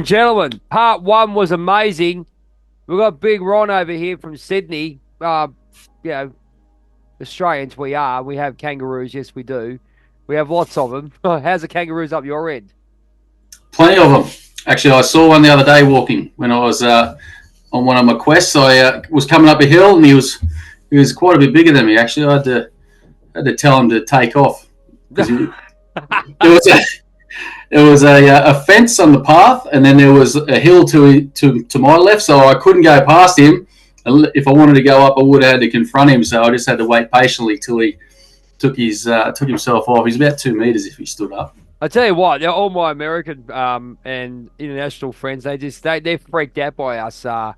Gentlemen, part one was amazing. We've got Big Ron over here from Sydney. You know, Australians we are. We have kangaroos, yes we do. We have lots of them. How's the kangaroos up your end? Plenty of them. Actually, I saw one the other day walking when I was on one of my quests. I was coming up a hill, and he was quite a bit bigger than me. Actually, I had to tell him to take off because there was a fence on the path, and then there was a hill to my left, so I couldn't go past him. If I wanted to go up, I would have had to confront him. So I just had to wait patiently till he took himself off. He's about 2 meters if he stood up. I tell you what, all my American and international friends, they're freaked out by us, our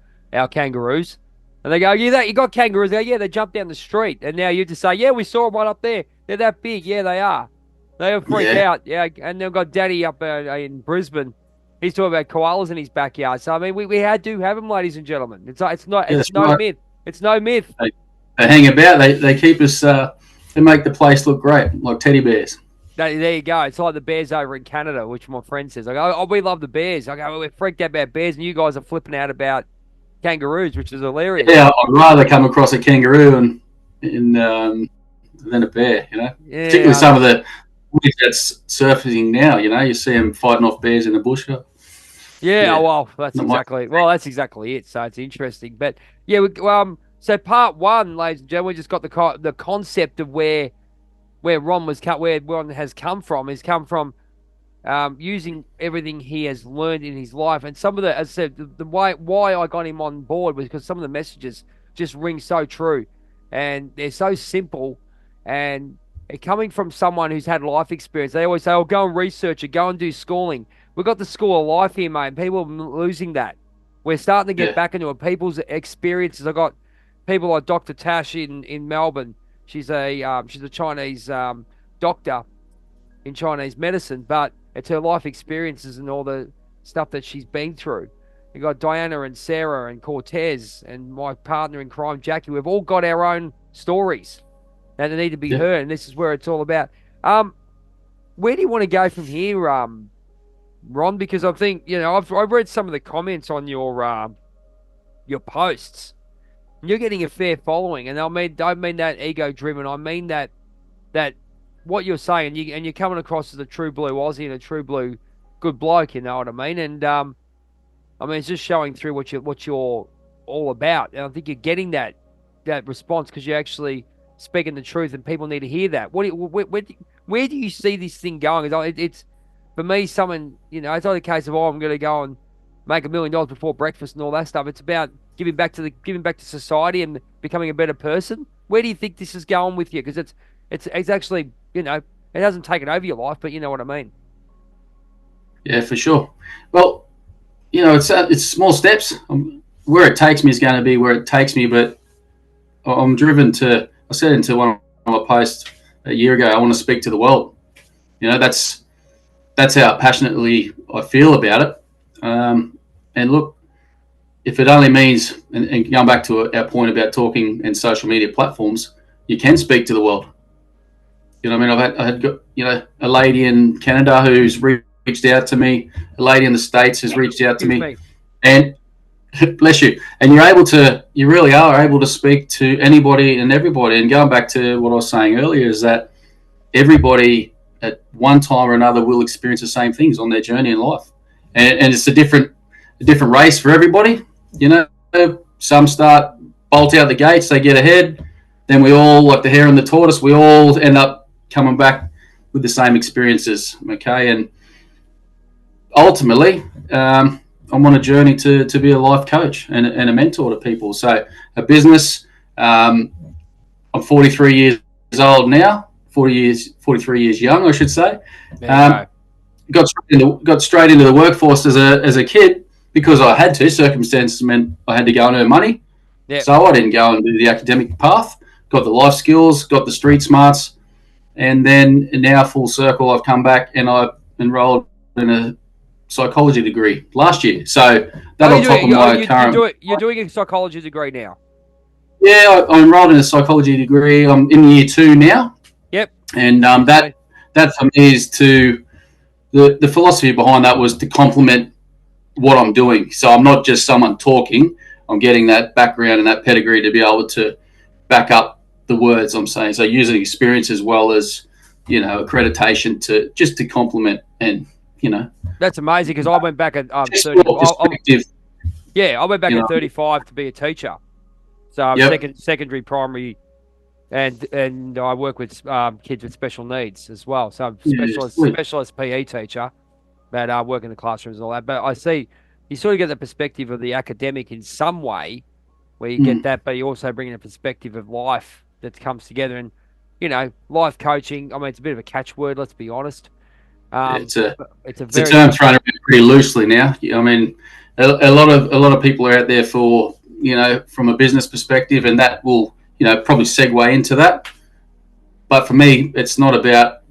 kangaroos. And they go, you got kangaroos? They go, yeah, they jump down the street. And now you just say, yeah, we saw one up there. They're that big. Yeah, they are. They are freaked Yeah, out. Yeah, and they've got Daddy up in Brisbane. He's talking about koalas in his backyard. So I mean, we do have them, ladies and gentlemen. yeah, It's that's no right. myth. It's no myth. They hang about. They keep us. They make the place look great, like teddy bears. There you go. It's like the Bears over in Canada, which my friend says. I go, oh, we love the Bears. I go, well, we're freaked out about Bears, and you guys are flipping out about kangaroos, which is hilarious. Yeah, I'd rather come across a kangaroo than a bear. Particularly Yeah, some of the footage that's surfacing now. You see them fighting off bears in the bush. yeah. Yeah, Well, not my. that's exactly it. So it's interesting, but yeah. So part one, ladies and gentlemen, we just got the concept of where where Ron has come from. He's come from using everything he has learned in his life. And some of as I said, the why I got him on board was because some of the messages just ring so true, and they're so simple, and coming from someone who's had life experience. They always say, "Oh, go and research it, go and do schooling." We've got the school of life here, mate. And people are losing that. We're starting to get Yeah, back into it. People's experiences. I got people like Dr. Tash in Melbourne. She's a Chinese doctor in Chinese medicine, but it's her life experiences and all the stuff that she's been through. You got Diana and Sarah and Cortez and my partner in crime, Jackie. We've all got our own stories that need to be yeah. heard, and this is where it's all about. Um, where do you want to go from here, Ron? Because I think I've read some of the comments on your posts. You're getting a fair following, and don't mean that ego driven. I mean that what you're saying, and you're coming across as a true blue Aussie and a true blue good bloke. You know what I mean? And I mean it's just showing through what you're all about. And I think you're getting that response because you're actually speaking the truth, and people need to hear that. Where do you see this thing going? It's for me, someone it's not a case of I'm going to go and make $1 million before breakfast and all that stuff. It's about giving back to society and becoming a better person. Where do you think this is going with you? Because it's actually it hasn't taken over your life, but you know what I mean. Yeah, for sure. Well, it's small steps. Where it takes me is going to be where it takes me, but I'm driven to. I said into one of my posts a year ago. I want to speak to the world. That's how passionately I feel about it. And look, if it only means, and going back to our point about talking and social media platforms, you can speak to the world. I mean, I had a lady in Canada who's reached out to me, a lady in the States who's reached out to Excuse me, me. and bless you. And you really are able to speak to anybody and everybody. And going back to what I was saying earlier is that everybody at one time or another will experience the same things on their journey in life, and it's a different race for everybody. Some start bolt out the gates, they get ahead. Then we all, like the hare and the tortoise, we all end up coming back with the same experiences. Okay, and ultimately, I'm on a journey to be a life coach and a mentor to people. So a business. I'm 43 years old now. 43 years young, I should say. There you go. Got straight into the workforce as a kid because I had to. Circumstances meant I had to go and earn money. Yeah. So I didn't go and do the academic path. Got the life skills, got the street smarts, and then now full circle, I've come back and I enrolled in a psychology degree last year. So that Oh, on top of my current. you're doing a psychology degree now. Yeah, I enrolled in a psychology degree. I'm in year 2 now, Yep. and Okay. that for me is the philosophy behind that was to complement what I'm doing. So I'm not just someone talking. I'm getting that background and that pedigree to be able to back up the words I'm saying. So using experience as well as, accreditation to complement and, That's amazing because I went back at just 30. your perspective, I went back at 35 to be a teacher. So I'm Yep. secondary, primary, and I work with kids with special needs as well. So I'm specialist PE teacher, but I work in the classrooms and all that. But I see you sort of get the perspective of the academic in some way, where you get that, but you also bring in a perspective of life that comes together. And life coaching. I mean, it's a bit of a catchword. Let's be honest. It's a very term thrown around pretty loosely now. I mean, a lot of people are out there for, from a business perspective, and that will, probably segue into that. But for me, it's not about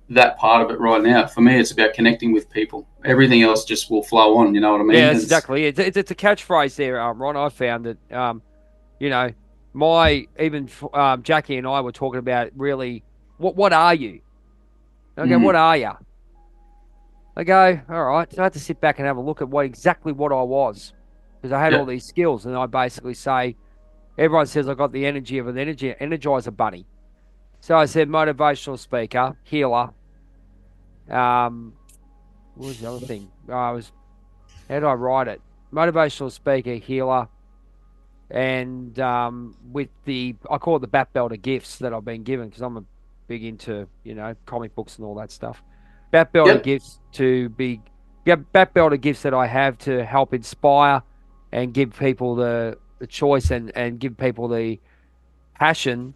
that part of it right now. For me, it's about connecting with people. Everything else just will flow on. You know what I mean? Yeah, that's exactly it. It's a catchphrase there, Ron. I found that, Jackie and I were talking about really, what are you? Okay, what are you? I go, all right. So I had to sit back and have a look at exactly what I was, because I had all these skills, and I basically say, everyone says I got the energy of an energizer bunny. So I said motivational speaker, healer. What was the other thing? How did I write it? Motivational speaker, healer, and I call it the Bat Belter gifts that I've been given, because I'm big into comic books and all that stuff. Bat Belter gifts Bat Belter gifts that I have to help inspire and give people the choice and give people the passion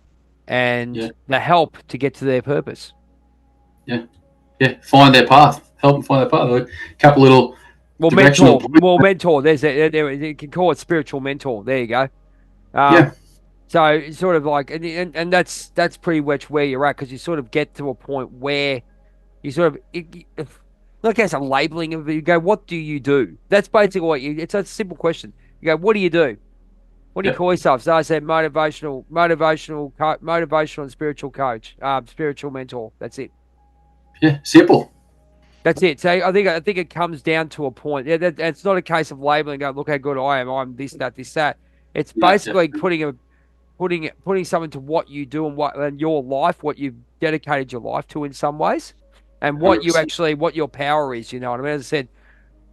and the help to get to their purpose. Yeah. Find their path. Help them find their path. A couple little mentor. There's you can call it spiritual mentor. There you go. So it's sort of like, and that's pretty much where you're at, because you sort of get to a point where you sort of, like as a labeling of it, you go, what do you do? That's basically it's a simple question. You go, what do you do? What do you call yourself? So I said motivational and spiritual coach, spiritual mentor. That's it. Yeah, simple. That's it. So I think it comes down to a point. Yeah, it's not a case of labeling. Go, look how good I am. I'm this, that, this, that. It's basically putting something to what you do and your life, what you've dedicated your life to in some ways, and what your power is. You know what I mean? As I said,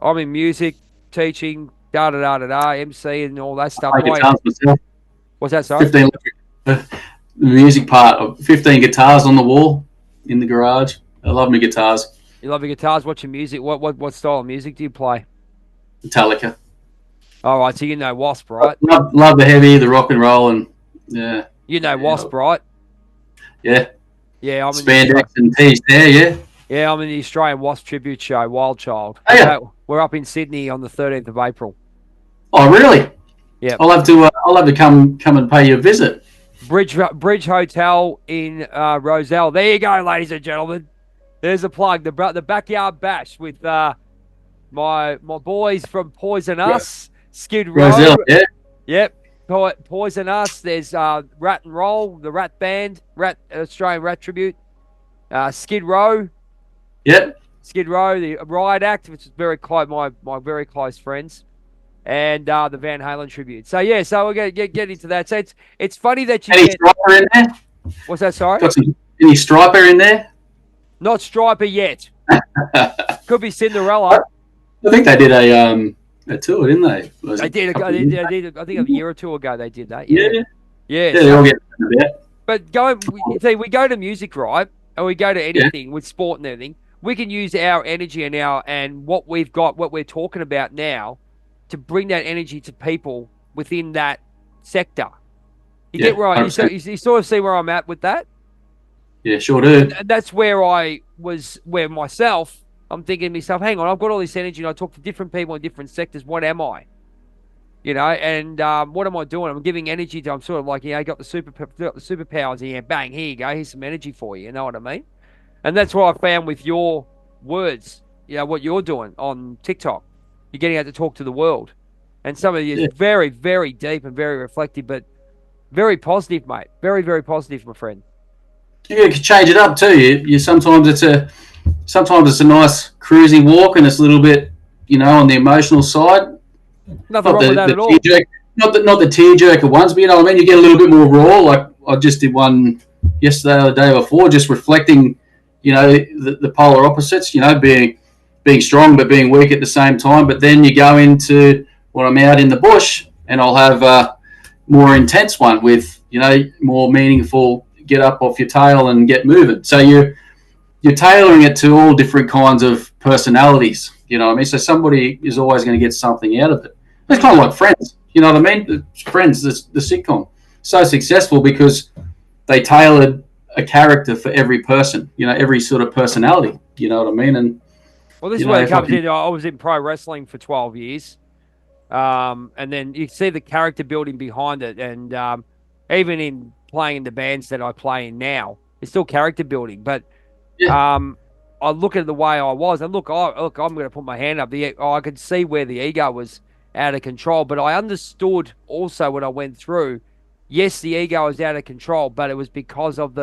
I'm in music, teaching, MC, and all that stuff. What's that? Sorry. 15 the music part of 15 guitars on the wall in the garage. I love my guitars. You love your guitars. What's your music? What style of music do you play? Metallica. All right, so you know Wasp, right? Love the heavy, the rock and roll, and yeah. You know Wasp, right? Yeah. Yeah, I'm spandex and tees there. Yeah. Yeah, I'm in the Australian Wasp tribute show, Wild Child. Oh, yeah. We're up in Sydney on the 13th of April. Oh, really? Yeah. I'll have to come and pay you a visit. Bridge Hotel in Roselle. There you go, ladies and gentlemen. There's a plug. The backyard bash with my boys from Poison Us, Skid Row. Roselle, yeah. Yep. Poison Us. There's Rat and Roll, the Rat Band, Australian Rat Tribute. Skid Row. Yep. Skid Row, the Riot Act, which is very close, my very close friends, and the Van Halen tribute. So yeah, so we're gonna get into that. So it's funny that you any Striper in there. What's that? Sorry. Got any Striper in there? Not Striper yet. Could be Cinderella. I think they did a tour, didn't they? They did. I think a year or two ago they did that. Yeah. They all get about. But we go to music, right? And we go to anything with sport and everything. We can use our energy and what we've got, what we're talking about now, to bring that energy to people within that sector. You get where you sort of see where I'm at with that? Yeah, sure do. And that's where myself, I'm thinking to myself, hang on, I've got all this energy and I talk to different people in different sectors. What am I? And what am I doing? I'm giving energy to, I'm sort of like, I got the superpowers here. Bang, here you go. Here's some energy for you. You know what I mean? And that's what I found with your words, what you're doing on TikTok. You're getting out to talk to the world. And some of you is very, very deep and very reflective, but very positive, mate. Very, very positive, my friend. You can change it up too. You sometimes it's a nice cruising walk, and it's a little bit on the emotional side, Nothing not wrong with that the at all. tear jerk, not the tearjerker ones, but you know what I mean. You get a little bit more raw. Like I just did one yesterday or the day before, just reflecting, the polar opposites. Being strong but being weak at the same time. But then you go into when I'm out in the bush, and I'll have a more intense one with more meaningful. Get up off your tail and get moving. So you're tailoring it to all different kinds of personalities. You know what I mean? So somebody is always going to get something out of it. It's kind of like Friends. You know what I mean? Friends, the sitcom, so successful because they tailored a character for every person. Every sort of personality. You know what I mean? And Well, this is where it if I comes can, in. I was in pro wrestling for 12 years. And then you see the character building behind it. And even in playing in the bands that I play in now, it's still character building. But yeah, um, I look at the way I was, and look, I'm going to put my hand up. I could see where the ego was out of control, but I understood also when I went through. Yes, the ego was out of control, but it was because of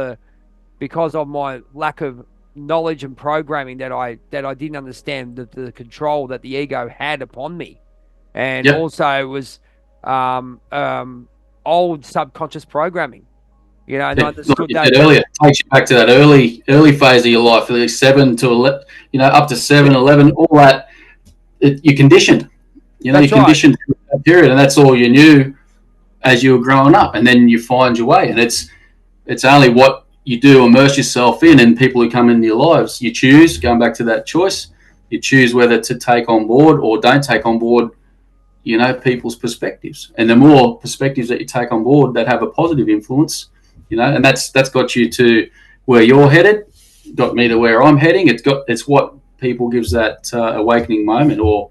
my lack of knowledge and programming that I didn't understand the control that the ego had upon me, and yeah. also it was um, um, old subconscious programming, and I Yeah, like understood you that. said earlier, it takes you back to that early phase of your life, like 7 to 11, up to 7, 11, all that. You're conditioned. You're That's right. conditioned through that period, and that's all you knew as you were growing up. And then you find your way, and it's only what you do immerse yourself in, and people who come into your lives. You choose, going back to that choice, you choose whether to take on board or don't take on board people's perspectives, and the more perspectives that you take on board that have a positive influence, and that's got you to where you're headed, got me to where I'm heading. It's what people gives that awakening moment, or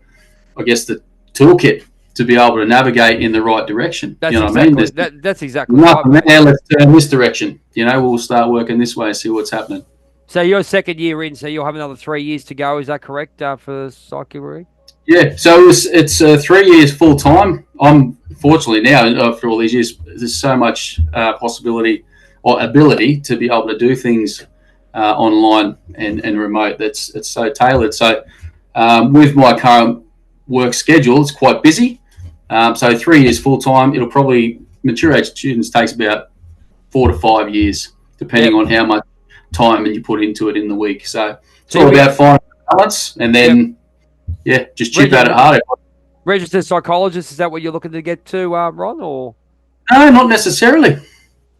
I guess the toolkit to be able to navigate in the right direction. You That's know what I mean? exactly There's that. That's exactly right, nothing mate. there. Let's turn this direction. We'll start working this way, see what's happening. So you're second year in, so you'll have another 3 years to go. Is that correct for psychiatry? Yeah, so it's 3 years full time. I'm fortunately now, after all these years, there's so much possibility or ability to be able to do things online and remote. It's so tailored. So with my current work schedule, it's quite busy. So 3 years full time. It'll probably mature age students takes about 4 to 5 years, depending Yep. on how much time you put into it in the week. So it's So all you about finding balance, and yep. then yeah, just chip Reg- at it harder. Registered psychologist, is that what you're looking to get to, Ron? Or No, not necessarily.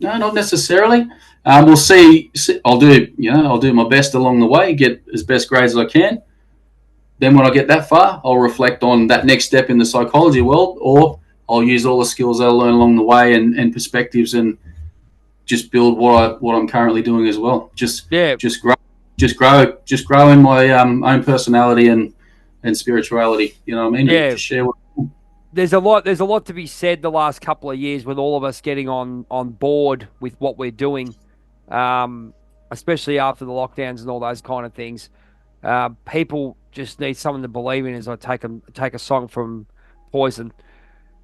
No, not necessarily. We'll see. I'll do my best along the way, get as best grades as I can. Then when I get that far, I'll reflect on that next step in the psychology world, or I'll use all the skills that I learn along the way and perspectives, and just build what I'm currently doing as well. Just yeah, just grow, just grow in my own personality and spirituality. You know what I mean? And yeah. just share what. There's a lot to be said the last couple of years with all of us getting on board with what we're doing, um, especially after the lockdowns and all those kind of things. People just need someone to believe in. As I take a song from Poison.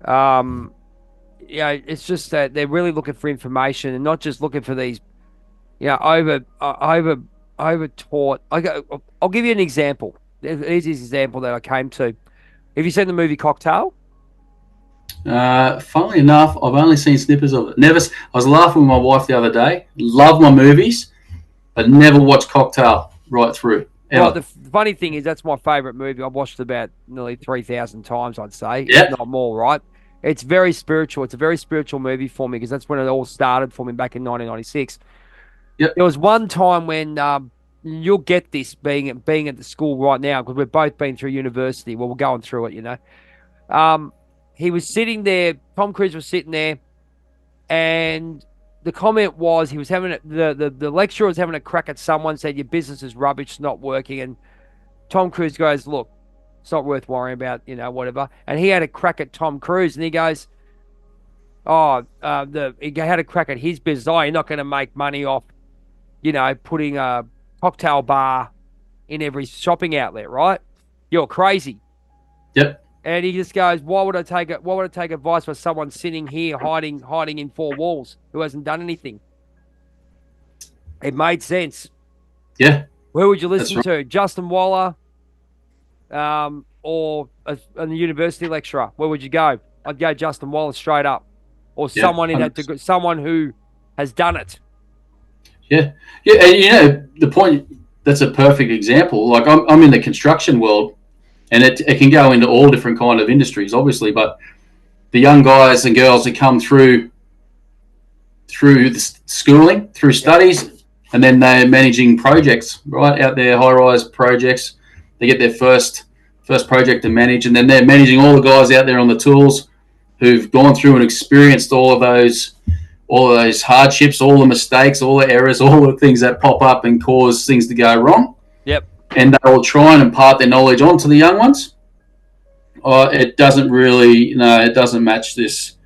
Um, it's just that they're really looking for information and not just looking for these, over taught. I'll give you an example. Here's this example that I came to. Have you seen the movie Cocktail? Funnily enough, I've only seen snippets of it. Never. I was laughing with my wife the other day. Love my movies, but never watched Cocktail right through Well, ever. the funny thing is that's my favorite movie. I've watched it about nearly 3,000 times, I'd say, if Yeah, not more, right? It's very spiritual. It's a very spiritual movie for me because that's when it all started for me back in 1996. yep, There was one time when you'll get this being at the school right now because we've both been through university. Well, we're going through it. Um, he was sitting there. Tom Cruise was sitting there, and the comment was he was having the lecturer was having a crack at someone, said your business is rubbish, it's not working, and Tom Cruise goes, look, it's not worth worrying about, whatever. And he had a crack at Tom Cruise, and he goes, oh, he had a crack at his business. Oh, you're not going to make money off, putting a cocktail bar in every shopping outlet, right? You're crazy. yep, And he just goes, why would I take it? Why would I take advice from someone sitting here hiding in four walls who hasn't done anything? It made sense. yeah. Who would you That's listen right. to? Justin Waller, or a university lecturer, where would you go? I'd go Justin Wallace straight up, or Yeah, someone in that 100%. someone who has done it. Yeah, yeah, and the point. That's a perfect example. Like I'm in the construction world, and it can go into all different kind of industries, obviously. But the young guys and girls that come through the schooling, through Yep. studies, and then they're managing projects right out there, high rise projects. They get their first project to manage, and then they're managing all the guys out there on the tools who've gone through and experienced all of those hardships, all the mistakes, all the errors, all the things that pop up and cause things to go wrong. Yep. And they will try and impart their knowledge onto the young ones. It doesn't really, it doesn't match this.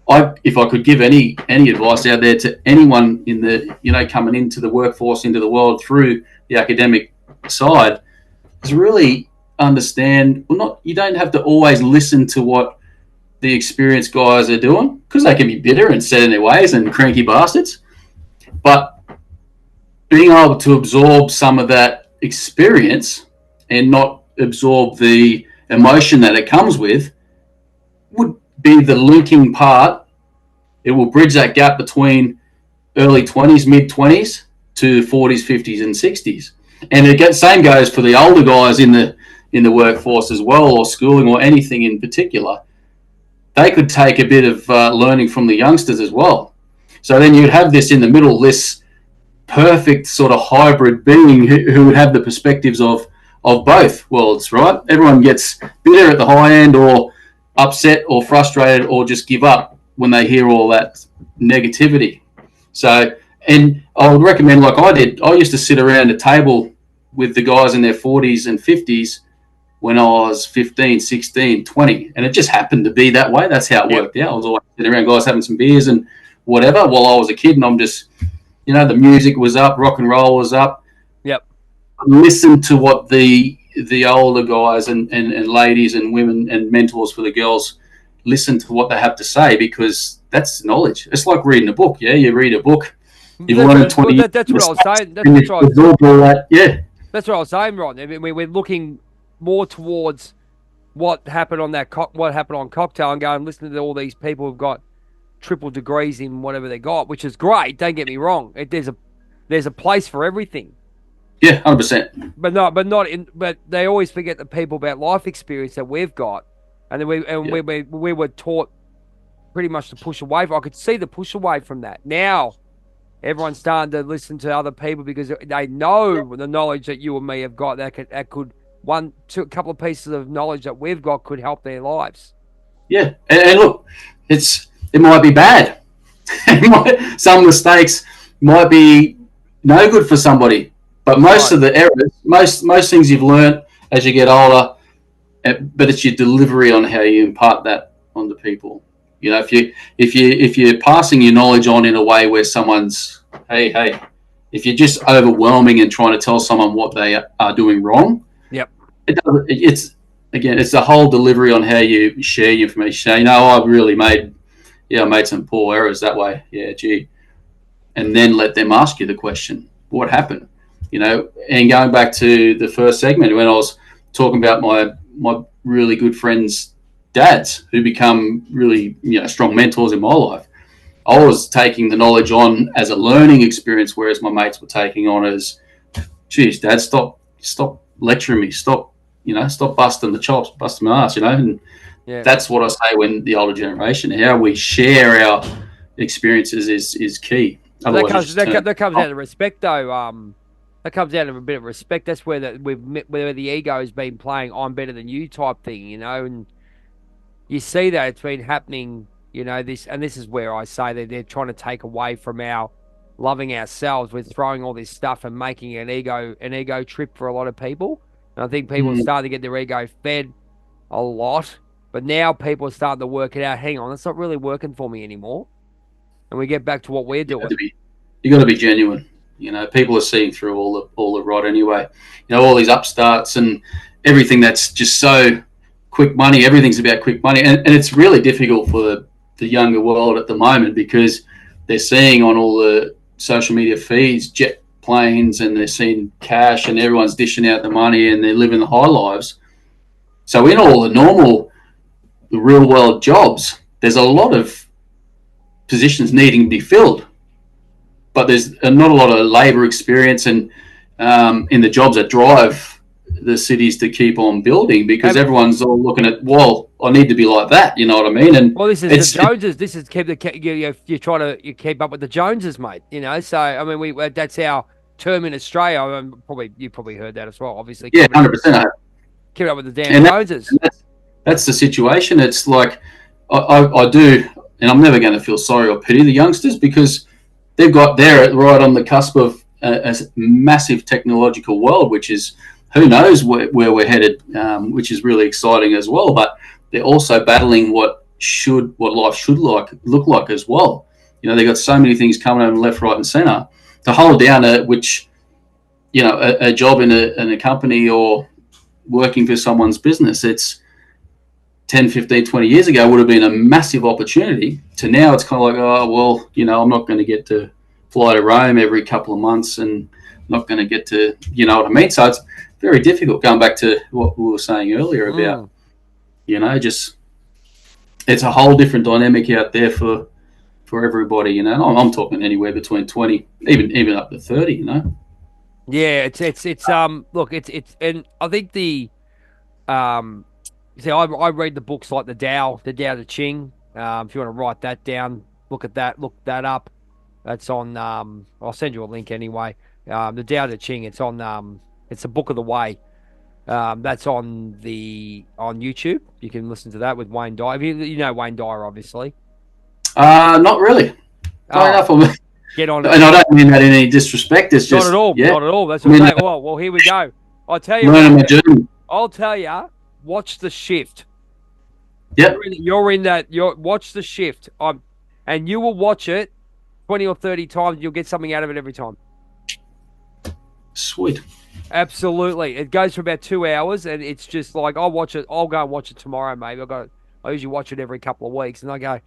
If I could give any advice out there to anyone in the, coming into the workforce, into the world through the academic side, is really understand. Well, not you don't have to always listen to what the experienced guys are doing, because they can be bitter and set in their ways and cranky bastards. But being able to absorb some of that experience and not absorb the emotion that it comes with would be the linking part. It will bridge that gap between early 20s, mid 20s to 40s, 50s, and 60s. And same goes for the older guys in the workforce as well, or schooling, or anything in particular. They could take a bit of learning from the youngsters as well. So then you'd have this in the middle, this perfect sort of hybrid being who would have the perspectives of both worlds, right? Everyone gets bitter at the high end, or upset or frustrated, or just give up when they hear all that negativity. So, and I would recommend, like I did, I used to sit around a table with the guys in their 40s and 50s when I was 15, 16, 20. And it just happened to be that way. That's how it worked out. I was always sitting around guys having some beers and whatever while I was a kid. And I'm just, the music was up, rock and roll was up. Yep. Listen to what the older guys and ladies and women and mentors for the girls, listen to what they have to say, because that's knowledge. It's like reading a book. Yeah, you read a book, you've learned 20 years. That's what I was saying. That's what I was saying, Ron. I mean, we're looking more towards what happened on Cocktail, and going listening to all these people who've got triple degrees in whatever they got, which is great. Don't get me wrong. There's a place for everything. Yeah, 100%. But they always forget the people about life experience that we've got, and then we were taught pretty much to push away. I could see the push away from that. Now everyone's starting to listen to other people because they know the knowledge that you and me have got. That could a couple of pieces of knowledge that we've got could help their lives. Yeah, and look, it might be bad. Some mistakes might be no good for somebody. But most of the errors, most things you've learned as you get older, but it's your delivery on how you impart that onto people. If you're passing your knowledge on in a way where someone's, hey, if you're just overwhelming and trying to tell someone what they are doing wrong, yep, it's the whole delivery on how you share your information. I've really made some poor errors that way. Yeah, gee, and then let them ask you the question, what happened? And going back to the first segment when I was talking about my really good friends' dads who become really strong mentors in my life, I was taking the knowledge on as a learning experience, whereas my mates were taking on as, geez, Dad, stop lecturing me, stop busting the chops, busting my ass, and that's what I say when the older generation, how we share our experiences is key. That comes out of respect, though. That comes out of a bit of respect. That's where the ego has been playing "I'm better than you" type thing, and you see that it's been happening. This is where I say that they're trying to take away from our loving ourselves with throwing all this stuff and making an ego trip for a lot of people. And I think people are starting to get their ego fed a lot, but now people are starting to work it out. Hang on, that's not really working for me anymore, and we get back to what we're doing. You got to be genuine. People are seeing through all the rot anyway. All these upstarts and everything that's just so quick money. Everything's about quick money, and it's really difficult for the younger world at the moment because they're seeing on all the social media feeds jet planes, and they're seeing cash, and everyone's dishing out the money, and they're living the high lives. So in all the real world jobs, there's a lot of positions needing to be filled, but there's not a lot of labour experience and in the jobs that drive the cities to keep on building, because Have, everyone's all looking at, well, I need to be like that, you know what I mean? And well, this is the it's Joneses. This is you try to keep up with the Joneses, mate. So I mean, we that's our term in Australia. Probably you probably heard that as well. Obviously, yeah, 100%. keep up with the damn And Joneses. that's the situation. It's like I do, and I'm never going to feel sorry or pity the youngsters, because they're right on the cusp of a massive technological world, which is, who knows where we're headed, which is really exciting as well. But they're also battling what life should look like as well. They've got so many things coming on left, right, and centre to hold down a job in a company or working for someone's business. It's 10, 15, 20 years ago would have been a massive opportunity, to now it's kind of like, oh, well, I'm not going to get to fly to Rome every couple of months, and not going to get to, you know what I mean? So it's very difficult, going back to what we were saying earlier about, just, it's a whole different dynamic out there for everybody, and I'm talking anywhere between 20, even up to 30. Yeah, it's look, it's and I think the see, I read the books like the Tao Te Ching. If you want to write that down, look that up. That's on I'll send you a link anyway. The Tao Te Ching, it's on it's the Book of the Way. That's on YouTube. You can listen to that with Wayne Dyer. You know Wayne Dyer, obviously. Not really. Not enough of me. Get on it. And I don't mean that in any disrespect. It's just not at all. Yeah. Not at all. That's what I'm saying. Well, here we go. I'll tell you. Learning my journey. I'll tell you. Watch The Shift. Yep. You're in that. Watch The Shift. And you will watch it 20 or 30 times. You'll get something out of it every time. Sweet. Absolutely. It goes for about 2 hours, and it's just like, I'll watch it. I'll go and watch it tomorrow, maybe. I usually watch it every couple of weeks, and I go,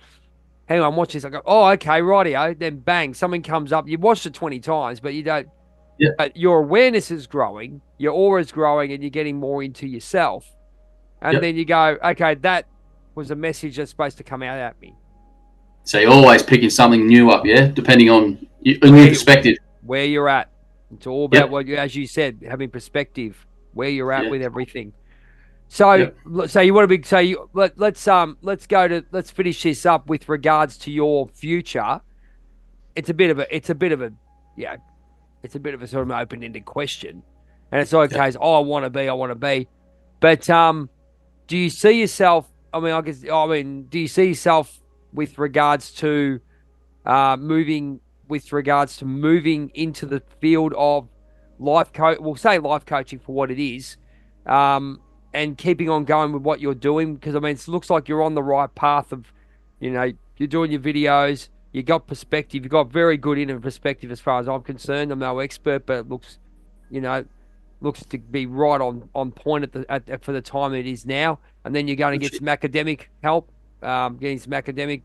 hang on, watch this. I go, oh, okay, rightio. Then bang, something comes up. You've watched it 20 times, but you don't. Yeah. But your awareness is growing, your aura is growing, and you're getting more into yourself. And then you go, okay, that was a message that's supposed to come out at me. So you're always picking something new up, yeah, depending on your new perspective. Where you're at. It's all about what as you said, having perspective, where you're at with everything. So, so you want to be? So let's finish this up with regards to your future. It's a bit of a sort of an open-ended question, and it's like, okay, I want to be, but do you see yourself? Do you see yourself with regards to moving into the field of life coach? We'll say life coaching for what it is. And keeping on going with what you're doing, because it looks like you're on the right path of, you're doing your videos, you got perspective, you got very good inner perspective as far as I'm concerned. I'm no expert, but it looks, looks to be right on point for the time it is now. And then you're going to get some academic help, getting some academic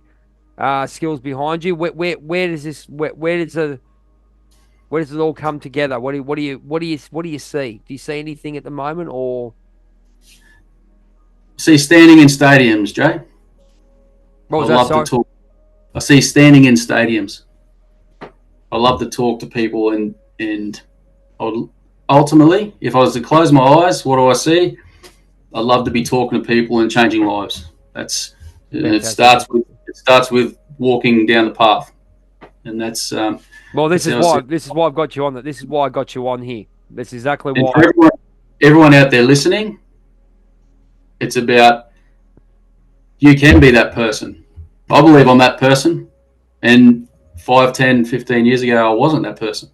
skills behind you. Where does it all come together? What do you see? Do you see anything at the moment, or? See standing in stadiums, Jay. What was I love to talk. I see standing in stadiums. I love to talk to people, and ultimately, if I was to close my eyes, what do I see? I love to be talking to people and changing lives. It starts with walking down the path, and that's well. This is why I've got you on. This is why I got you on here. That's exactly why. For everyone out there listening, it's about, you can be that person. I believe I'm that person. And 5, 10, 15 years ago, I wasn't that person.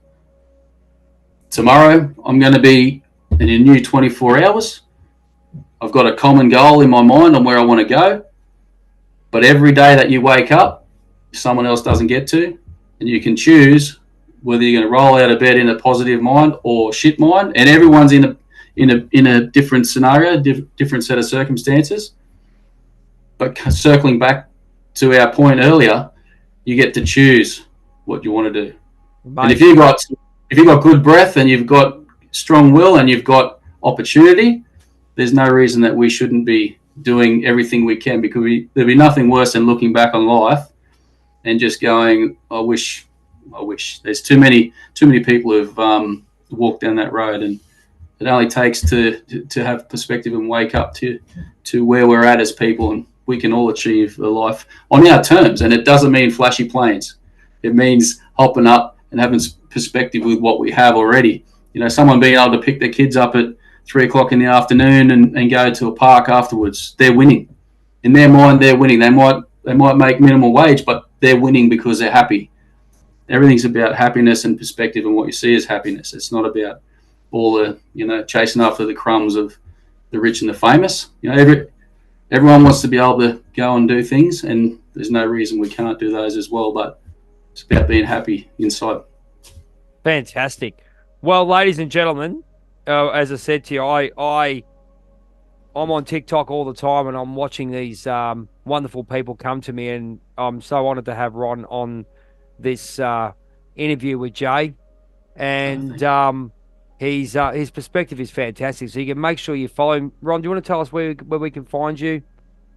Tomorrow, I'm going to be in a new 24 hours. I've got a common goal in my mind on where I want to go. But every day that you wake up, someone else doesn't get to, and you can choose whether you're going to roll out of bed in a positive mind or shit mind. And everyone's in a different scenario, different set of circumstances. But circling back to our point earlier, you get to choose what you want to do. Mate. And if you've got good breath, and you've got strong will, and you've got opportunity, there's no reason that we shouldn't be doing everything we can, because there'd be nothing worse than looking back on life and just going, I wish. There's too many people who've walked down that road, and it only takes to have perspective and wake up to where we're at as people, and we can all achieve a life on our terms. And it doesn't mean flashy planes. It means hopping up and having perspective with what we have already. You know, someone being able to pick their kids up at 3 o'clock in the afternoon and go to a park afterwards. They're winning. In their mind, they're winning. They might make minimal wage, but they're winning because they're happy. Everything's about happiness and perspective, and what you see is happiness. It's not about all the, chasing after the crumbs of the rich and the famous. Everyone wants to be able to go and do things, and there's no reason we can't do those as well, but it's about being happy inside. Fantastic. Well, ladies and gentlemen, as I said to you, I'm on TikTok all the time, and I'm watching these wonderful people come to me, and I'm so honoured to have Ron on this interview with Jay, and his perspective is fantastic. So you can make sure you follow him. Ron, do you want to tell us where we can find you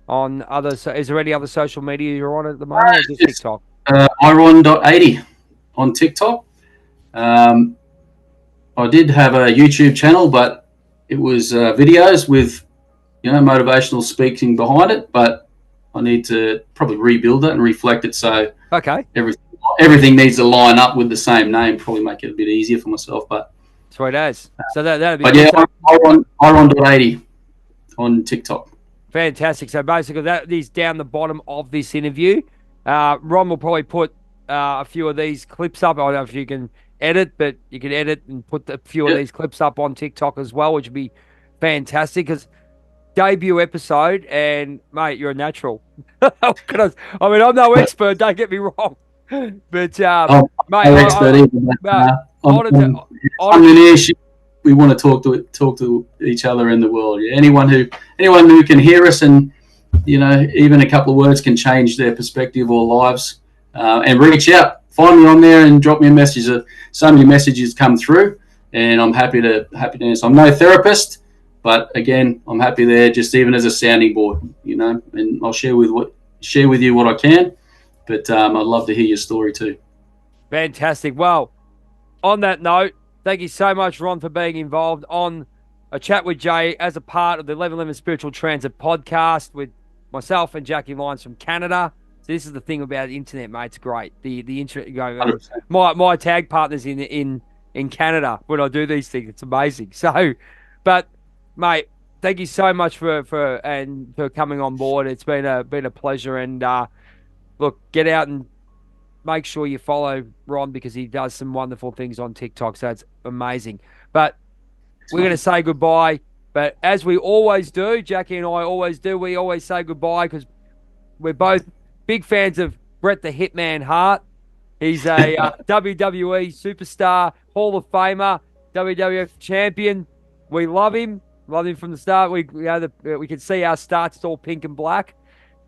on other? Is there any other social media you're on at the moment, or just TikTok? Iron.80 on TikTok. I did have a YouTube channel, but it was videos with motivational speaking behind it. But I need to probably rebuild it and reflect it. So okay, everything needs to line up with the same name. Probably make it a bit easier for myself. But sweet as. So that'd be. But yeah, Iron.80 on TikTok. Fantastic. So basically, that is down the bottom of this interview. Ron will probably put a few of these clips up. I don't know if you can edit, but you can edit and put a few of these clips up on TikTok as well, which would be fantastic, because debut episode, and mate, you're a natural. I mean, I'm no expert, don't get me wrong, but mate, we want to talk to each other in the world. Yeah? Anyone who can hear us, and even a couple of words can change their perspective or lives. And reach out, find me on there, and drop me a message. So many messages come through, and I'm happy to answer. I'm no therapist, but again, I'm happy there, just even as a sounding board, and I'll share with you what I can. But I'd love to hear your story too. Fantastic. Well, on that note, thank you so much, Ron, for being involved on a chat with Jay as a part of the 1111 Spiritual Transit podcast with myself and Jackie Lyons from Canada. So this is the thing about the internet, mate. It's great. The internet going. My tag partners in Canada when I do these things. It's amazing. So, but mate, thank you so much for coming on board. It's been a pleasure. And look, get out and make sure you follow Ron, because he does some wonderful things on TikTok. So it's amazing. But we're going to say goodbye. But as we always do, Jackie and I always do, we always say goodbye, because we're both big fans of Bret the Hitman Hart. He's a WWE superstar, Hall of Famer, WWF champion. We love him from the start. We can see our starts, it's all pink and black.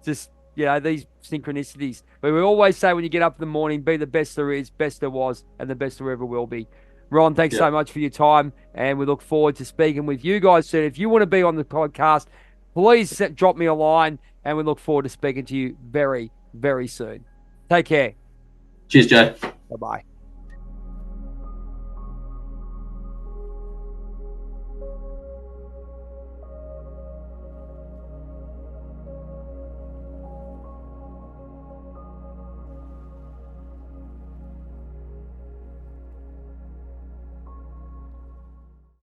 Just, these synchronicities. But we always say, when you get up in the morning, be the best there is, best there was, and the best there ever will be. Ron, thanks so much for your time, and we look forward to speaking with you guys soon. If you want to be on the podcast, please drop me a line, and we look forward to speaking to you very, very soon. Take care. Cheers, Jay. Bye-bye.